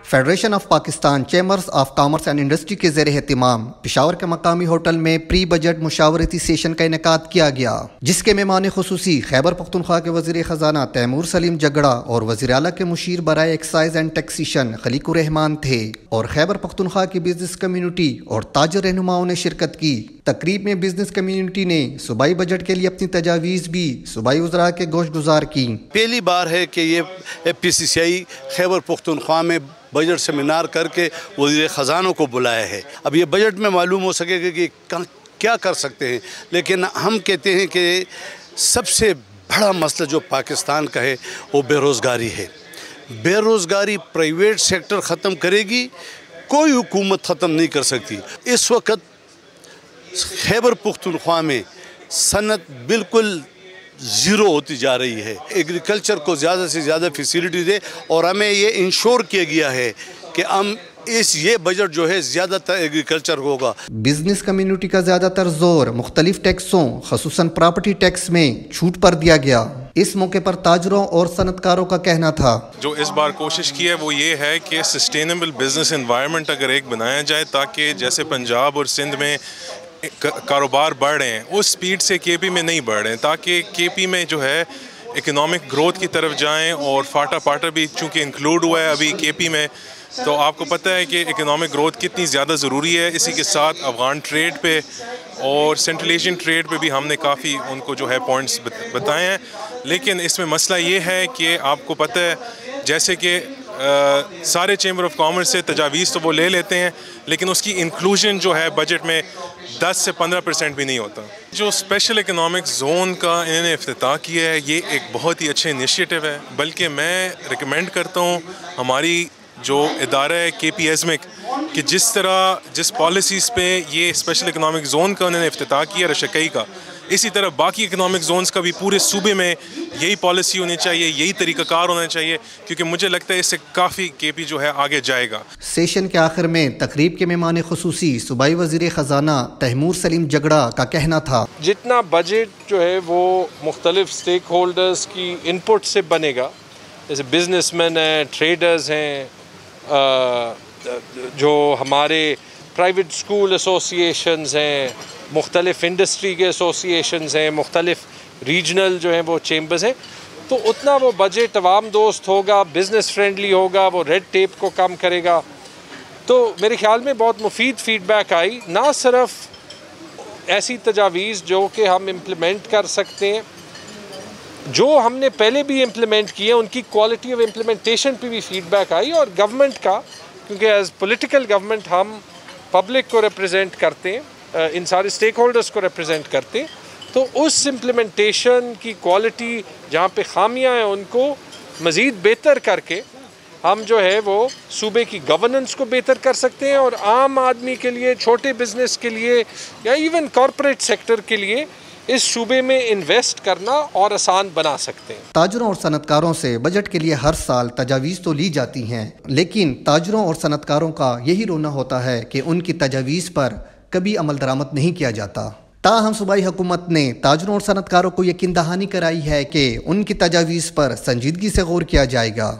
Federation of Pakistan chambers of commerce and industry کے زیر اہتمام پشاور کے مقامی ہوٹل میں پری بجٹ مشاورتی سیشن کا انعقاد کیا گیا، جس کے مہمان خصوصی خیبر پختونخوا کے وزیر خزانہ تیمور سلیم جگڑا اور وزیر اعلیٰ کے مشیر برائے ایکسائز اینڈ ٹیکسیشن خلیق الرحمان تھے، اور خیبر پختونخوا کی بزنس کمیونٹی اور تاجر رہنماؤں نے شرکت کی۔ تقریب میں بزنس کمیونٹی نے صوبائی بجٹ کے لیے اپنی تجاویز بھی صوبائی وزراء کے گوش گزار کی۔ پہلی بار ہے کہ یہ پی سی سی آئی خیبر پختونخوا میں بجٹ سیمینار کر کے وزیر خزانوں کو بلایا ہے۔ اب یہ بجٹ میں معلوم ہو سکے گا کہ کیا کر سکتے ہیں، لیکن ہم کہتے ہیں کہ سب سے بڑا مسئلہ جو پاکستان کا ہے وہ بے روزگاری ہے۔ بے روزگاری پرائیویٹ سیکٹر ختم کرے گی، کوئی حکومت ختم نہیں کر سکتی۔ اس وقت خیبر پختونخوا میں صنعت بالکل زیرو ہوتی جا رہی ہے۔ ایگریکلچر کو زیادہ سے زیادہ فیسیلیٹی دے، اور ہمیں یہ انشور کیا گیا ہے کہ ہم یہ بجٹ جو ہے زیادہ تر ایگریکلچر ہوگا۔ بزنس کمیونٹی کا زیادہ تر زور مختلف ٹیکسوں خصوصاً پراپرٹی ٹیکس میں چھوٹ پر دیا گیا۔ اس موقع پر تاجروں اور صنعت کاروں کا کہنا تھا، جو اس بار کوشش کی ہے وہ یہ ہے کہ سسٹینیبل بزنس انوائرمنٹ اگر ایک بنایا جائے، تاکہ جیسے پنجاب اور سندھ میں کاروبار بڑھ رہے ہیں اس سپیڈ سے کے پی میں نہیں بڑھ رہے ہیں، تاکہ کے پی میں جو ہے اکنامک گروتھ کی طرف جائیں، اور فاٹا پاٹا بھی چونکہ انکلوڈ ہوا ہے ابھی کے پی میں، تو آپ کو پتہ ہے کہ اکنامک گروتھ کتنی زیادہ ضروری ہے۔ اسی کے ساتھ افغان ٹریڈ پہ اور سینٹرل ایشین ٹریڈ پہ بھی ہم نے کافی ان کو جو ہے پوائنٹس بتائے ہیں، لیکن اس میں مسئلہ یہ ہے کہ آپ کو پتہ ہے جیسے کہ سارے چیمبر آف کامرس سے تجاویز تو وہ لے لیتے ہیں، لیکن اس کی انکلوژن جو ہے بجٹ میں 10 سے 15% بھی نہیں ہوتا۔ جو اسپیشل اکنامک زون کا انہوں نے افتتاح کیا ہے، یہ ایک بہت ہی اچھا انیشیٹو ہے، بلکہ میں ریکمینڈ کرتا ہوں ہماری جو ادارہ ہے کے پی ایزمک، کہ جس پالیسیز پہ یہ اسپیشل اکنامک زون کا انہوں نے افتتاح کیا رشکئی کا، اسی طرح باقی اکنامک زونز کا بھی پورے صوبے میں یہی پالیسی ہونی چاہیے، یہی طریقہ کار ہونا چاہیے، کیونکہ مجھے لگتا ہے اس سے کافی کے پی جو ہے آگے جائے گا۔ سیشن کے آخر میں تقریب کے مہمان خصوصی صوبائی وزیر خزانہ تیمور سلیم جگڑا کا کہنا تھا، جتنا بجٹ جو ہے وہ مختلف سٹیک ہولڈرز کی ان پٹ سے بنے گا، جیسے بزنس مین ہیں، ٹریڈرز ہیں، جو ہمارے پرائیویٹ اسکول ایسوسیشنز ہیں، مختلف انڈسٹری کے ایسوسیشنز ہیں، مختلف ریجنل جو ہیں وہ چیمبرز ہیں، تو اتنا وہ بجٹ عوام دوست ہوگا، بزنس فرینڈلی ہوگا، وہ ریڈ ٹیپ کو کم کرے گا۔ تو میرے خیال میں بہت مفید فیڈ بیک آئی، نہ صرف ایسی تجاویز جو کہ ہم امپلیمنٹ کر سکتے ہیں، جو ہم نے پہلے بھی امپلیمنٹ کیے ان کی کوالٹی آف امپلیمنٹیشن پہ بھی فیڈ بیک آئی، اور گورنمنٹ کا، کیونکہ ایز پولیٹیکل گورنمنٹ ہم پبلک کو ریپرزینٹ کرتے ہیں، ان سارے اسٹیک ہولڈرز کو ریپرزینٹ کرتے ہیں، تو اس امپلیمنٹیشن کی کوالٹی جہاں پہ خامیاں ہیں ان کو مزید بہتر کر کے ہم جو ہے وہ صوبے کی گورننس کو بہتر کر سکتے ہیں، اور عام آدمی کے لیے، چھوٹے بزنس کے لیے، یا ایون کارپوریٹ سیکٹر کے لیے اس صوبے میں انویسٹ کرنا اور آسان بنا سکتے ہیں۔ تاجروں اور صنعت کاروں سے بجٹ کے لیے ہر سال تجاویز تو لی جاتی ہیں، لیکن تاجروں اور صنعت کاروں کا یہی رونا ہوتا ہے کہ ان کی تجاویز پر کبھی عمل درآمد نہیں کیا جاتا۔ تاہم صوبائی حکومت نے تاجروں اور صنعت کاروں کو یقین دہانی کرائی ہے کہ ان کی تجاویز پر سنجیدگی سے غور کیا جائے گا۔